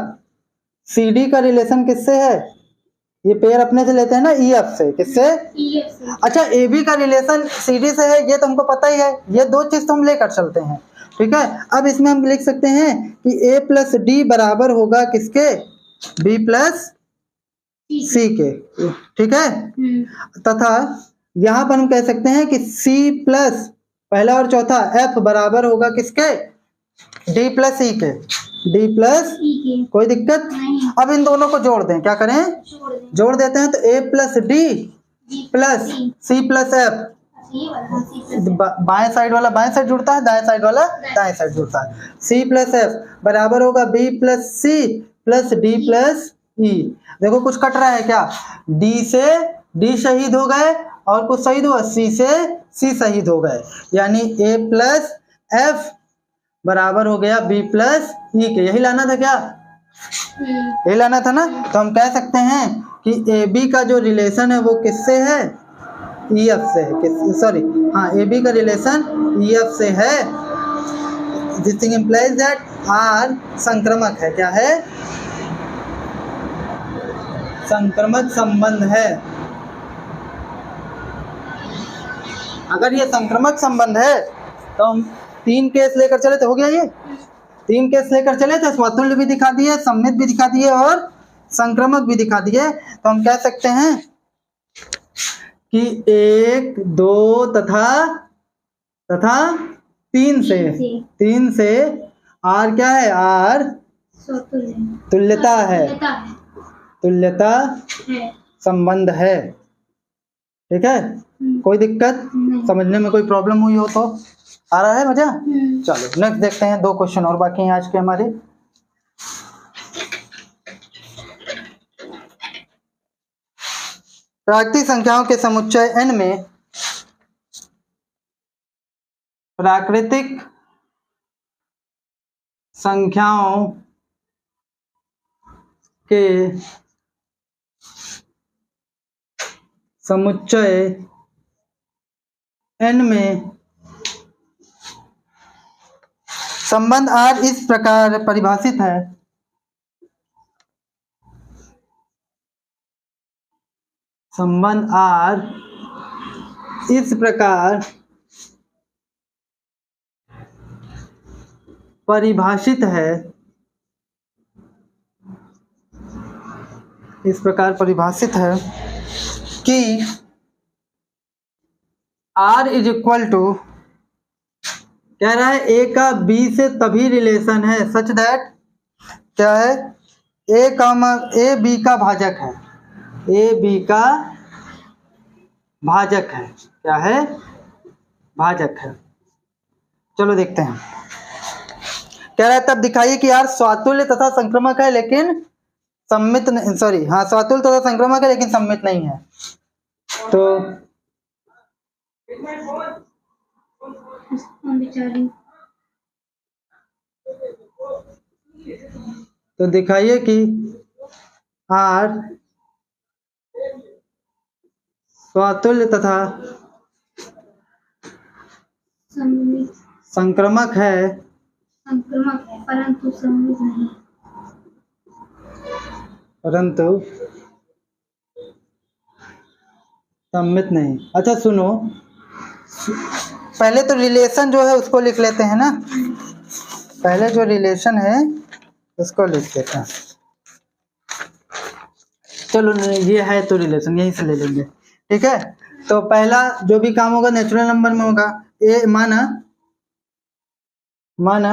सी डी का रिलेशन किससे है, ये पेयर अपने से लेते हैं ना, ई एफ से, किससे, ई एफ से, अच्छा ए बी का रिलेशन सी डी से है, ये तुमको पता ही है, ये दो चीज तुम लेकर चलते हैं, ठीक है। अब इसमें हम लिख सकते हैं कि a प्लस डी बराबर होगा किसके, b प्लस सी के, ठीक है। तथा यहाँ पर हम कह सकते हैं कि c प्लस पहला और चौथा f बराबर होगा किसके, d प्लस ई के, d प्लस कोई दिक्कत नहीं। अब इन दोनों को जोड़ दें, क्या करें, जोड़ देते हैं तो a plus D plus C plus F, बाएं साइड वाला बाएं साइड जुड़ता है, दाएं साइड वाला दाएं साइड जुड़ता है, c प्लस एफ बराबर होगा b plus C plus D plus E. देखो कुछ कट रहा है क्या, d से d शहीद हो गए और कुछ शहीद हुआ, c से c शहीद हो गए, यानी a प्लस एफ बराबर हो गया b प्लस ई के। यही लाना था क्या, यही लाना था ना। तो हम कह सकते हैं कि ए बी का जो रिलेशन है वो किससे है, ई एफ से है, सॉरी हाँ, ए बी का रिलेशन ई एफ से है। This thing implies that R संक्रमक है, क्या है, संक्रमक संबंध है। अगर ये संक्रमक संबंध है तो हम 3 केस लेकर चले तो हो गया, ये 3 केस लेकर चले थे, स्वतुल्य भी दिखा दिए, सम्मित भी दिखा दिए और संक्रमक भी दिखा दिए। तो हम कह सकते हैं कि 1, 2 तथा 3 से आर क्या है, आर तुल्यता है, तुल्यता संबंध है, ठीक है। कोई दिक्कत, समझने में कोई प्रॉब्लम हुई हो तो आ रहा है मजा। चलो नेक्स्ट देखते हैं, 2 क्वेश्चन और बाकी हैं आज के हमारे। प्राकृतिक संख्याओं के समुच्चय n में प्राकृतिक संख्याओं के समुच्चय n में संबंध r इस प्रकार परिभाषित है, संबंध r इस प्रकार परिभाषित है, इस प्रकार परिभाषित है कि r इज इक्वल टू, कह रहा है a का b से तभी रिलेशन है सच दैट, क्या है, a b का भाजक है, a b का भाजक है, क्या है, भाजक है। चलो देखते हैं, कह रहा है तब दिखाइए कि r स्वातुल्य तथा संक्रमक है लेकिन सम्मित नहीं, सॉरी हाँ, स्वातुल्य तथा संक्रमक है लेकिन सम्मित नहीं है। तो दिखाइए कि r स्वातुल्य तथा संक्रमक है परंतु सम्मित नहीं, परंतु सम्मित नहीं। अच्छा सुनो, पहले तो रिलेशन जो है उसको लिख लेते हैं ना, पहले जो रिलेशन है उसको लिख लेते हैं। चलो ये है तो रिलेशन यहीं से ले लेंगे, ठीक है। तो पहला जो भी काम होगा नेचुरल नंबर में होगा, ए माना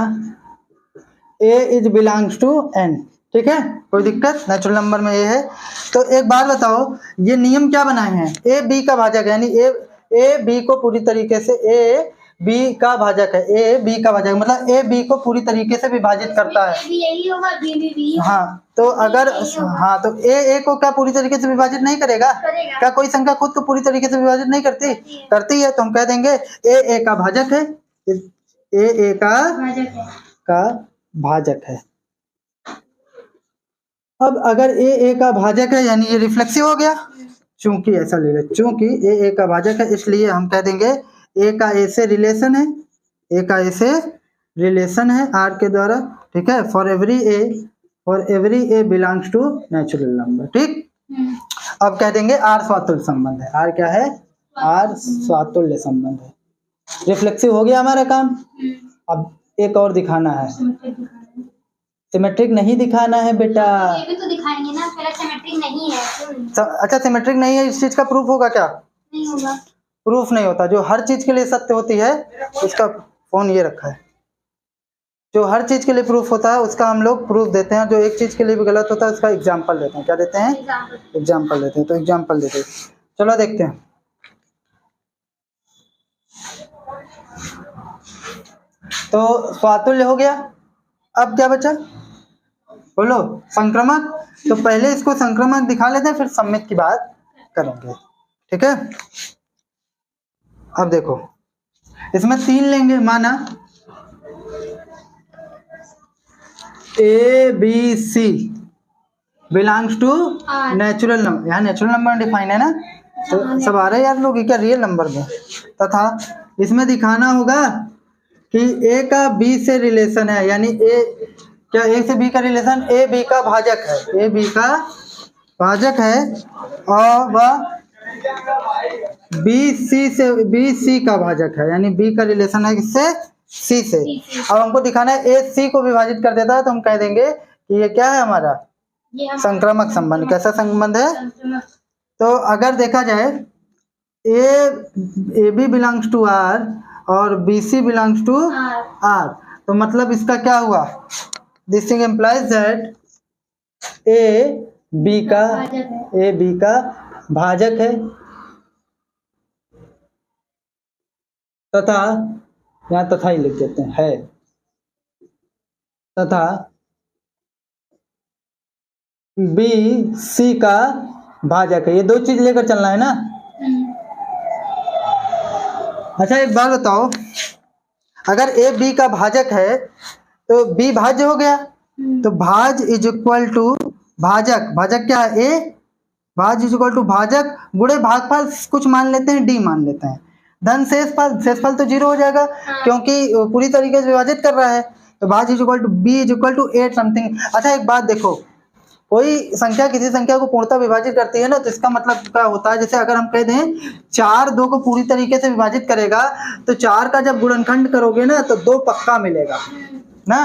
ए इज बिलोंग्स टू एन, ठीक है, कोई दिक्कत, नेचुरल नंबर में ए है। तो एक बात बताओ, ये नियम क्या बनाए हैं, ए बी का भाजक है, यानी ए बी को पूरी तरीके से, ए बी का भाजक है, ए बी का भाजक मतलब ए बी को पूरी तरीके से विभाजित करता है। यही होगा, बी भी बी होगा। हाँ तो अगर हाँ तो ए को क्या पूरी तरीके से विभाजित नहीं करेगा, क्या कोई संख्या खुद को पूरी तरीके से विभाजित नहीं करती, करती है। तो हम कह देंगे ए का भाजक है, ए का भाजक है। अब अगर ए का भाजक है यानी ये रिफ्लेक्सिव हो गया, चूंकि ऐसा ले रहे, चूंकि ए का भाजक है इसलिए हम कह देंगे ए का ए से रिलेशन है, ए का ए से रिलेशन है आर के द्वारा, ठीक है। For every A belongs to natural number, ठीक। अब कह देंगे आर स्वातुल्य संबंध है, आर क्या है, आर स्वातुल्य संबंध है। रिफ्लेक्सिव हो गया हमारा काम। अब एक और दिखाना है। सिमेट्रिक दिखाना है। सिमेट्रिक नहीं दिखाना है बेटा। ये भी तो दिखाएंगे ना, पहले सिमेट्रिक नहीं है क्यों नहीं? अच्छा सिमेट्रिक नहीं है, इस चीज का प्रूफ होगा क्या? नहीं होगा। प्रूफ नहीं होता। जो हर चीज के लिए सत्य होती है उसका फोन ये रखा है, जो हर चीज के लिए प्रूफ होता है उसका हम लोग प्रूफ देते हैं। जो एक चीज के लिए भी गलत होता है उसका एग्जाम्पल देते हैं। क्या देते हैं? एग्जाम्पल। एग्जाम्पल देते हैं। तो एग्जाम्पल देते हैं, चलो देखते हैं। तो स्वातुल्य हो गया। अब क्या बचा? बोलो। संक्रमक। तो पहले इसको संक्रमक दिखा लेते हैं, फिर सम्मित की बात करेंगे। ठीक है। अब देखो, इसमें 3 लेंगे। माना A B C belongs to natural number. यहाँ नेचुरल नंबर डिफाइन है ना, तो सब आ रहे हैं यार लोग, क्या रियल नंबर में। तथा इसमें दिखाना होगा कि ए का बी से रिलेशन है, यानी ए क्या ए से बी का रिलेशन ए बी का भाजक है, ए बी का भाजक है, और वह बी सी का भाजक है, यानी बी का रिलेशन है किससे? सी से। अब हमको दिखाना है ए सी को विभाजित कर देता है, तो हम कह देंगे कि ये क्या है हमारा? संक्रामक संबंध। कैसा संबंध है? तो अगर देखा जाए A B belongs to R और B C belongs to R, तो मतलब इसका क्या हुआ? This thing implies that A B का भाजक है, तथा यहाँ तथा ही लिख देते हैं, है, तथा बी सी का भाजक है। ये 2 चीज लेकर चलना है ना। अच्छा एक बात बताओ, अगर ए बी का भाजक है तो बी भाज्य हो गया, तो भाज इज इक्वल टू भाजक। भाजक क्या है? ए। भाज इज इक्वल टू भाजक गुणे भागफल कुछ मान लेते हैं, डी मान लेते हैं, धन शेषफल। शेषफल तो 0 हो जाएगा क्योंकि पूरी तरीके से विभाजित कर रहा है। तो भाज is equal to B is equal to 8 something. अच्छा एक बात देखो, कोई संख्या किसी संख्या को पूर्णतः विभाजित करती है ना, तो इसका मतलब क्या होता है? जैसे अगर हम कह दें 4 2 को पूरी तरीके से विभाजित करेगा, तो 4 का जब गुणनखंड करोगे ना तो 2 पक्का मिलेगा ना,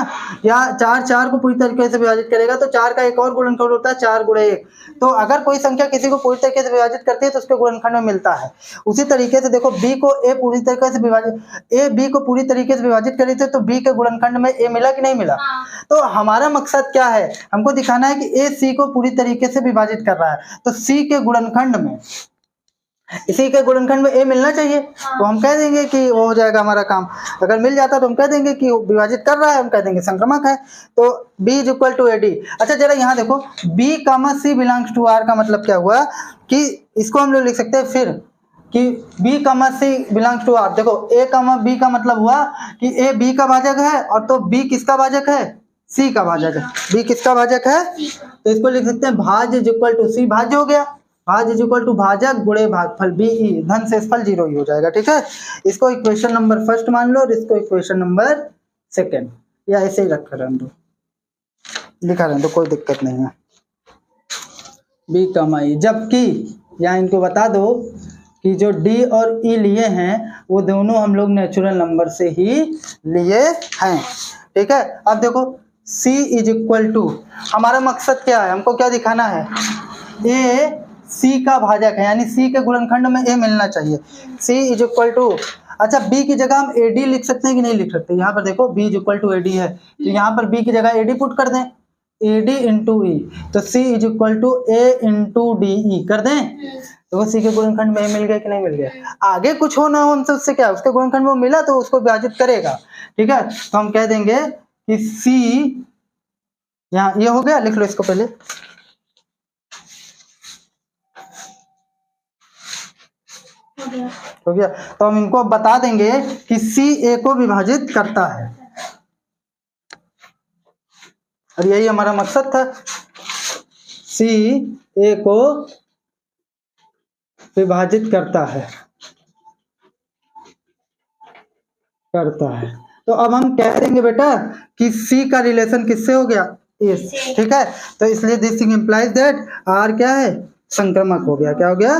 या 4 4 को पूरी तरीके से विभाजित करेगा तो 4 का एक और गुणनखंड होता है 4 गुणे 1। तो अगर कोई संख्या किसी को पूरी तरीके से विभाजित करती है तो उसके गुणनखंड में मिलता है। उसी तरीके से देखो बी को ए पूरी तरीके से विभाजित, ए बी को पूरी तरीके से विभाजित करी थी तो बी के गुणनखंड में ए मिला कि नहीं मिला? तो हमारा मकसद क्या है? हमको दिखाना है कि ए सी को पूरी तरीके से विभाजित कर रहा है, तो सी के गुणनखंड में, इसी के गुणनखंड में ए मिलना चाहिए। तो हम कह देंगे कि वो हो जाएगा हमारा काम। अगर मिल जाता तो हम कह देंगे कि विभाजित कर रहा है, हम कह देंगे संक्रमक है। तो B is equal to A D. अच्छा जरा यहाँ देखो, B comma C belongs to R का मतलब क्या हुआ कि इसको हम लोग लिख सकते हैं फिर कि B comma C belongs to R. देखो ए कामा बी का मतलब हुआ कि ए बी का भाजक है, और तो बी किसका भाजक है? सी का भाजक है। बी किसका भाजक है? तो इसको लिख सकते हैं भाज इज इक्वल टू सी, भाज्य हो गया, भाज इज इक्वल टू भाजक गुणे भागफल बी ई, धन शेषफल 0 ही हो जाएगा। ठीक है, इसको इक्वेशन नंबर 1 मान लो और इसको इक्वेशन नंबर 2, या ऐसे ही रखा रहने दो, लिखा रहने दो, कोई दिक्कत नहीं है। बी कामा ई, जबकि यहाँ इनको बता दो कि जो डी और ई लिए हैं वो दोनों हम लोग नेचुरल नंबर से ही लिए हैं। ठीक है, अब देखो C इज इक्वल टू, हमारा मकसद क्या है? हमको क्या दिखाना है? ए C का भाजक है, यानी C के गुणनखंड में A मिलना चाहिए। C इज इक्वल टू, अच्छा B की जगह हम AD लिख सकते हैं कि नहीं लिख सकते? यहाँ पर देखो B is equal to AD है, तो यहाँ पर B की जगह AD पुट कर दें, AD इंटू E, तो C is equal to A into DE कर दें। तो C के गुणनखंड में A मिल गया कि नहीं मिल गया? आगे कुछ हो ना हो हमसे उससे क्या, उसके गुणनखंड में मिला तो उसको विभाजित करेगा। ठीक है, तो हम कह देंगे कि C, यहाँ ये हो गया, लिख लो इसको पहले, हो गया। तो हम इनको बता देंगे कि C A को विभाजित करता है, और यही हमारा मकसद था, C A को विभाजित करता है। तो अब हम कह देंगे बेटा कि C का रिलेशन किससे हो गया? A से। ठीक है, तो इसलिए this thing implies that R क्या है? संक्रमक हो गया। क्या हो गया?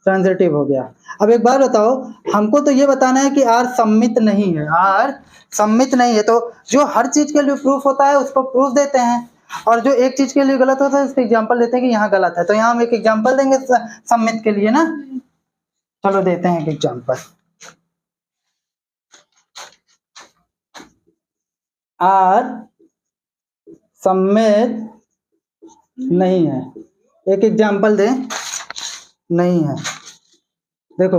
ट्रांजिटिव हो गया। अब एक बार बताओ, हमको तो ये बताना है कि आर सम्मित नहीं है, आर सम्मित नहीं है, तो जो हर चीज के लिए प्रूफ होता है उसको प्रूफ देते हैं, और जो एक चीज के लिए गलत होता है उसको एग्जांपल देते हैं कि यहाँ गलत है। तो यहाँ हम एक एग्जांपल देंगे सम्मित के लिए ना, चलो देते हैं एक एग्जांपल। आर सम्मित नहीं है, एक एग्जांपल दे, नहीं है। देखो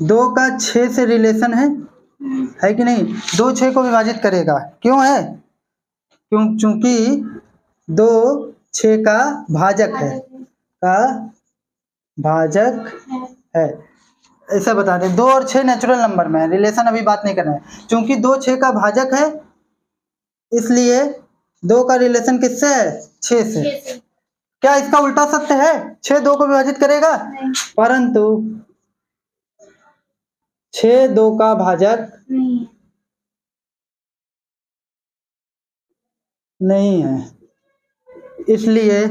2 का 6 से रिलेशन है कि नहीं, 2 6 को विभाजित करेगा, क्यों है, चूंकि 2 6 का भाजक है, ऐसा बता दें। 2 और 6 नेचुरल नंबर में है, रिलेशन अभी बात नहीं कर रहे हैं। चूंकि 2 6 का भाजक है, इसलिए 2 का रिलेशन किससे है, 6 से। क्या इसका उल्टा सत्य है, 6 2 को विभाजित करेगा, परंतु 6 2 का भाजक नहीं है, इसलिए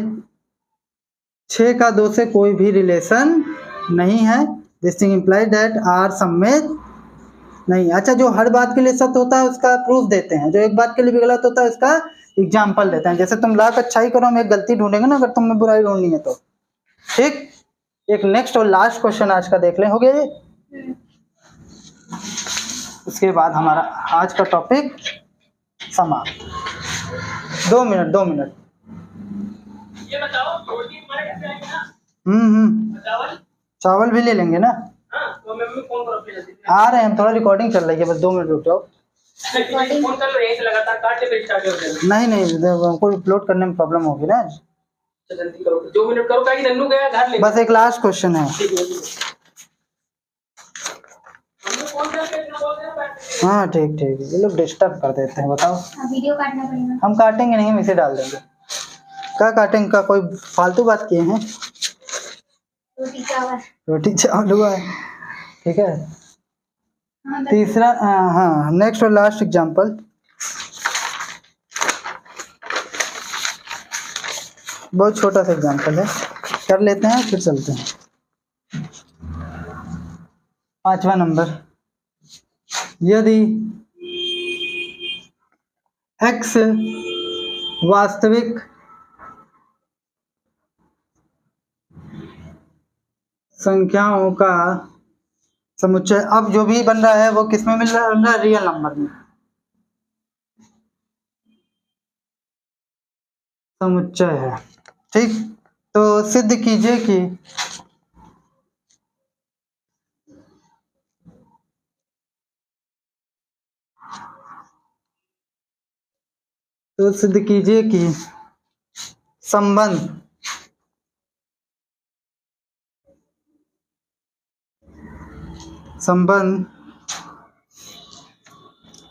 6 का 2 से कोई भी रिलेशन नहीं है। This thing implies that R सम्मित नहीं। अच्छा, जो हर बात के लिए सत्य होता है उसका प्रूफ देते हैं, जो एक बात के लिए भी गलत होता है उसका एग्जाम्पल देते हैं। जैसे तुम लाख अच्छाई करो, हम एक गलती ढूंढेंगे ना, अगर तुम्हें बुराई ढूंढनी है तो। ठीक, एक नेक्स्ट और लास्ट क्वेश्चन आज का देख लें, हो गया ये। उसके बाद हमारा आज का टॉपिक समाप्त। 2 मिनट। ये बताओ, रोटी हमारे घर पे आएगी ना? चावल भी ले लेंगे ना। हाँ, तो मम्मी फोन करो फिर जल्दी। आ रहे हैं, थोड़ा रिकॉर्डिंग चल रही है, बस 2 मिनट रुक जाओ। फोन कर लो, यहीं से लगातार काट ले, फिर स्टार्ट हो जाएगा। नहीं, हमको अपलोड करने में प्रॉब्लम होगी ना। तो जल्दी करो, 2 मिनट करो, क्या कि नन्नू गया घर ले। बस एक लास्ट क्वेश्चन है। ठीक है, हमने फोन करके इतना बोल दिया, बैठ के। हाँ ठीक, ये लोग डिस्टर्ब कर देते हैं। बताओ, वीडियो काटना पड़ेगा। हम काटेंगे नहीं, हम इसे डाल देंगे। क्या काटेंगे, का कोई फालतू बात किए हैं? रोटी चावल हुआ है, ठीक है। तीसरा, हाँ नेक्स्ट और लास्ट एग्जांपल, बहुत छोटा सा एग्जांपल है, कर लेते हैं फिर चलते हैं। 5वां नंबर, यदि x वास्तविक संख्याओं का समुच्चय, अब जो भी बन रहा है वो किस में मिल रहा है, रियल नंबर में, समुच्चय है। ठीक, तो सिद्ध कीजिए कि संबंध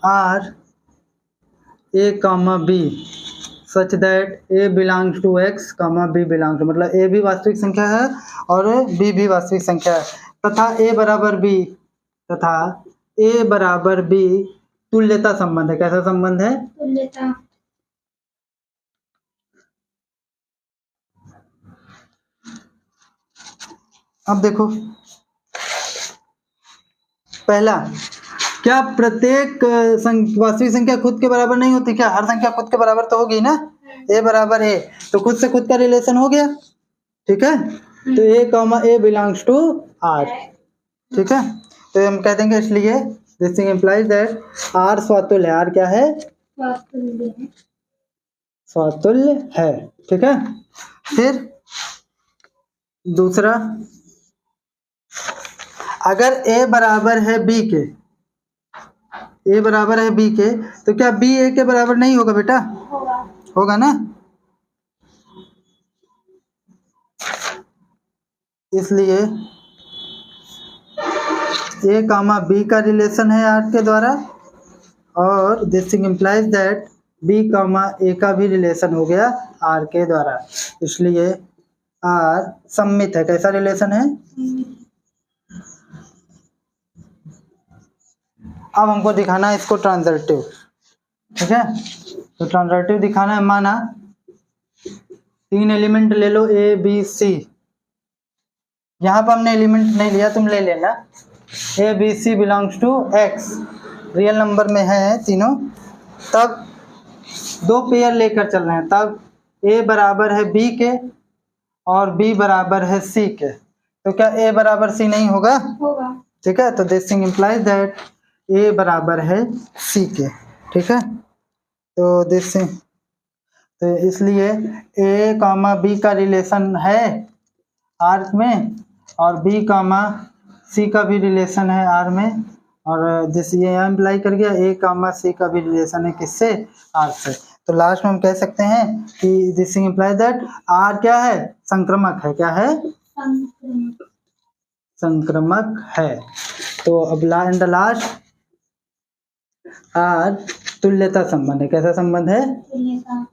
R A, B such that A belongs to X, B belongs to, मतलब A भी वास्तविक संख्या है और B भी वास्तविक संख्या है, तथा A बराबर B तुल्यता संबंध है। कैसा संबंध है, तुल्यता। अब देखो, पहला, क्या प्रत्येक वास्तविक संख्या खुद के बराबर नहीं होती? क्या हर संख्या खुद के बराबर तो होगी ना। A बराबर A, तो खुद से खुद का रिलेशन हो गया, ठीक है। तो A बिलोंग्स टू R, ठीक है। तो हम कह देंगे, इसलिए this thing implies that R स्वतुल्य है। R क्या है, स्वतुल्य है, ठीक है। फिर दूसरा, अगर A बराबर है B के, तो क्या B A के बराबर नहीं होगा बेटा? होगा ना। इसलिए A, B का रिलेशन है R के द्वारा, और this thing implies that B, A का भी रिलेशन हो गया R के द्वारा, इसलिए R सम्मित है। कैसा रिलेशन है? अब हमको दिखाना है इसको ट्रांजिटिव, ठीक है। तो ट्रांजिटिव दिखाना है, माना 3 एलिमेंट ले लो A B C, यहाँ पर हमने एलिमेंट नहीं लिया, तुम ले लेना। A B C belongs to X, real number में है तीनों, तब दो पेयर लेकर चल रहे हैं, तब ए बराबर है बी के और बी बराबर है सी के, तो क्या ए बराबर सी नहीं होगा? होगा। ठीक है, तो दिस थिंग इम्प्लाइज दैट ए बराबर है सी के। ठीक है, तो दिस थिंग, तो इसलिए ए कामा बी का रिलेशन है आर में, और बी कामा सी का भी रिलेशन है आर में, और जिस ये इम्प्लाई कर गया ए कामा सी का भी रिलेशन है किससे? आर से। तो लास्ट में हम कह सकते हैं कि this thing imply that R क्या है? संक्रमक है। क्या है? संक्रमक है। तो अब इन द लास्ट आर तुल्यता संबंध है। कैसा संबंध है? तुल्यता।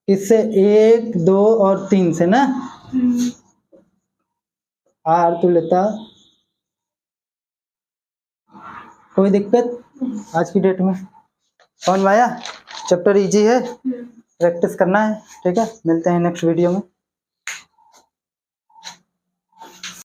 किससे? 1, 2 और 3 से ना। आर तुल्यता। कोई दिक्कत आज की डेट में? कौन भाया? चैप्टर इजी है, प्रैक्टिस करना है। ठीक है, मिलते हैं नेक्स्ट वीडियो में।